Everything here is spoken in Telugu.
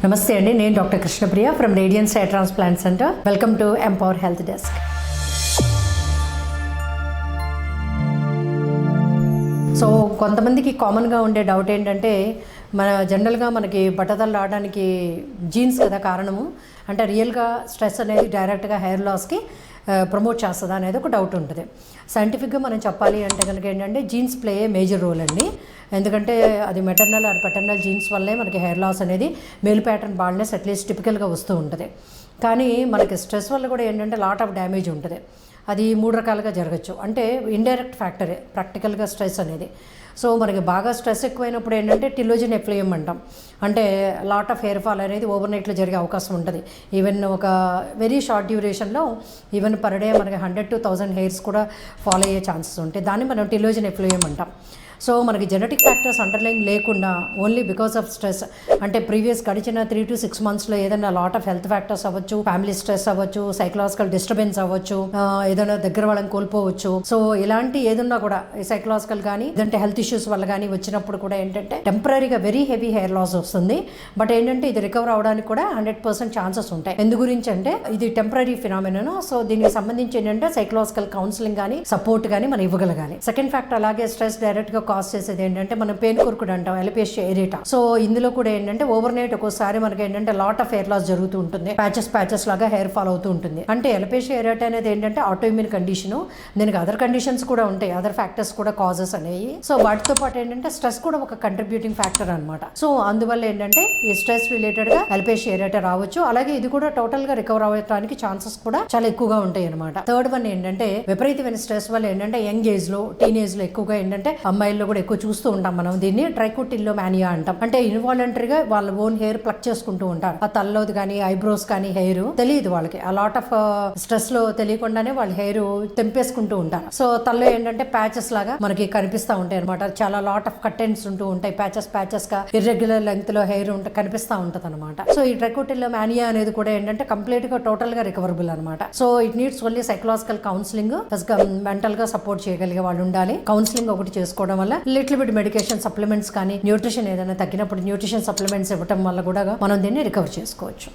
నమస్తే అండి, నేను doctor Krishnapriya from Radiance Hair Transplant Centre. Welcome to Empower Health Desk. So కొంతమందికి కామన్గా ఉండే డౌట్ ఏంటంటే, జనరల్గా మనకి బట్టతలు రావడానికి జీన్స్ కదా కారణము, అంటే రియల్గా స్ట్రెస్ అనేది డైరెక్ట్గా హెయిర్ లాస్కి ప్రమోట్ చేస్తుందా అనేది ఒక డౌట్ ఉంటుంది. సైంటిఫిక్గా మనం చెప్పాలి అంటే కనుక ఏంటంటే, jeans play a major role అండి. ఎందుకంటే అది మెటర్నల్ ఆర్ పెటర్నల్ జీన్స్ వల్లే మనకి హెయిర్ లాస్ అనేది మేల్ ప్యాటర్న్ బాల్నెస్ అట్లీస్ట్ టిపికల్గా వస్తూ ఉంటుంది. కానీ మనకి స్ట్రెస్ వల్ల కూడా ఏంటంటే లాట్ ఆఫ్ డ్యామేజ్ ఉంటుంది. అది 3 రకాలుగా జరగచ్చు. అంటే ఇండైరెక్ట్ ఫ్యాక్టరే ప్రాక్టికల్గా స్ట్రెస్ అనేది. సో మనకి బాగా స్ట్రెస్ ఎక్కువైనప్పుడు ఏంటంటే టిలోజన్ ఎఫ్లూయం అంటాం. అంటే లాట్ ఆఫ్ హెయిర్ ఫాల్ అనేది ఓవర్ నైట్లో జరిగే అవకాశం ఉంటుంది. ఈవెన్ ఒక వెరీ షార్ట్ డ్యూరేషన్లో ఈవెన్ పర్ డే మనకి 100 to 1000 హెయిర్స్ కూడా ఫాల్ అయ్యే ఛాన్సెస్ ఉంటాయి. దాన్ని మనం టిలోజన్ ఎఫ్లూయం అంటాం. సో మనకి జెనెటిక్ ఫ్యాక్టర్స్ అండర్లైన్ లేకుండా ఓన్లీ బికాస్ ఆఫ్ స్ట్రెస్, అంటే ప్రీవియస్ గడిచిన 3 to 6 monthsలో ఏదైనా లాట్ ఆఫ్ హెల్త్ ఫ్యాక్టర్స్ అవ్వచ్చు, ఫ్యామిలీ స్ట్రెస్ అవ్వచ్చు, సైకలాజికల్ డిస్టర్బెన్స్ అవ్వచ్చు, ఏదైనా దగ్గర వాళ్ళని కోల్పోవచ్చు. సో ఇలాంటి ఏదన్నా కూడా సైకలాజికల్ కానీ లేదంటే హెల్త్ ఇష్యూస్ వల్ల కానీ వచ్చినప్పుడు కూడా ఏంటంటే టెంపరీగా వెరీ హెవీ హెయిర్ లాస్ వస్తుంది. బట్ ఏంటంటే ఇది రికవర్ అవడానికి కూడా 100% ఛాన్సెస్ ఉంటాయి. ఎందు గురించి అంటే ఇది టెంపరీ ఫినామినన్. సో దీనికి సంబంధించి ఏంటంటే సైకలాజికల్ కౌన్సిలింగ్ కానీ సపోర్ట్ కానీ మనం ఇవ్వగలగాలి. సెకండ్ ఫ్యాక్టర్ అలాగే స్ట్రెస్ డైరెక్ట్గా కాజ్ చేసేది ఏంటంటే మనం పెయిన్ కొరుకుడు అంటాం, అలోపేషియా ఎరేటా. సో ఇందులో కూడా ఏంటంటే ఓవర్ నైట్ ఒక్కోసారి మనకి ఏంటంటే లాట్ ఆఫ్ హెయిర్ లాస్ జరుగుతూ ఉంటుంది. ప్యాచెస్ లాగా హెయిర్ ఫాల్ అవుతూ ఉంటుంది. అంటే అలోపేషియా ఎరేటా అనేది ఏంటంటే ఆటోఇమ్యూన్ కండిషన్. దీనికి అదర్ కండిషన్స్ కూడా ఉంటాయి, అదర్ ఫ్యాక్టర్స్ కూడా కాజెస్ అనేవి. సో వాటితో పాటు ఏంటంటే స్ట్రెస్ కూడా ఒక కంట్రిబ్యూటింగ్ ఫ్యాక్టర్ అనమాట. సో అందువల్ల ఏంటంటే ఈ స్ట్రెస్ రిలేటెడ్ గా అలోపేషియా ఎరేటా రావచ్చు. అలాగే ఇది కూడా టోటల్ గా రికవర్ అవ్వడానికి ఛాన్సెస్ కూడా చాలా ఎక్కువగా ఉంటాయి అనమాట. థర్డ్ వన్ ఏంటంటే విపరీతమైన స్ట్రెస్ వల్ల ఏంటంటే యంగ్ ఏజ్ లో టీనేజ్ లో ఎక్కువగా ఏంటంటే అమ్మాయిల్లో కూడా ఎక్కువ చూస్తూ ఉంటాం మనం. దీన్ని ట్రైకోటిల్లోమానియా అంటాం. అంటే ఇన్వాలంటరీగా వాళ్ళ ఓన్ హెయిర్ ప్లక్ చేసుకుంటూ ఉంటారు. ఆ తలలోది కానీ ఐబ్రోస్ కానీ హెయిర్ తెలియదు వాళ్ళకి. ఆ లాట్ ఆఫ్ స్ట్రెస్ లో తెలియకుండానే వాళ్ళ హెయిర్ తెంపేసుకుంటూ ఉంటారు. సో తలలో ఏంటంటే ప్యాచెస్ లాగా మనకి కనిపిస్తూ ఉంటాయి అనమాట. చాలా లాట్ ఆఫ్ కట్టెన్స్ ఉంటూ ఉంటాయి. ప్యాచెస్ గా ఇర్రెగ్యులర్ లెంగ్త్ లో హెయిర్ కనిపిస్తూ ఉంటది అనమాట. సో ఈ ట్రైకోటిల్లోమానియా అనేది కూడా ఏంటంటే కంప్లీట్ గా టోటల్ గా రికవరబుల్ అనమాట. So it needs only psychological counselling, mental గా సపోర్ట్ చేయగలిగే వాళ్ళు ఉండాలి. కౌన్సిలింగ్ ఒకటి చేసుకోవడం వల్ల లిటిల్ బిట్ మెడికేషన్ సప్లిమెంట్స్ కానీ న్యూట్రిషన్ ఏదైనా తగ్గినప్పుడు న్యూట్రిషన్ సప్లిమెంట్స్ ఇవ్వడం వల్ల కూడా మనం దీన్ని రికవర్ చేసుకోవచ్చు.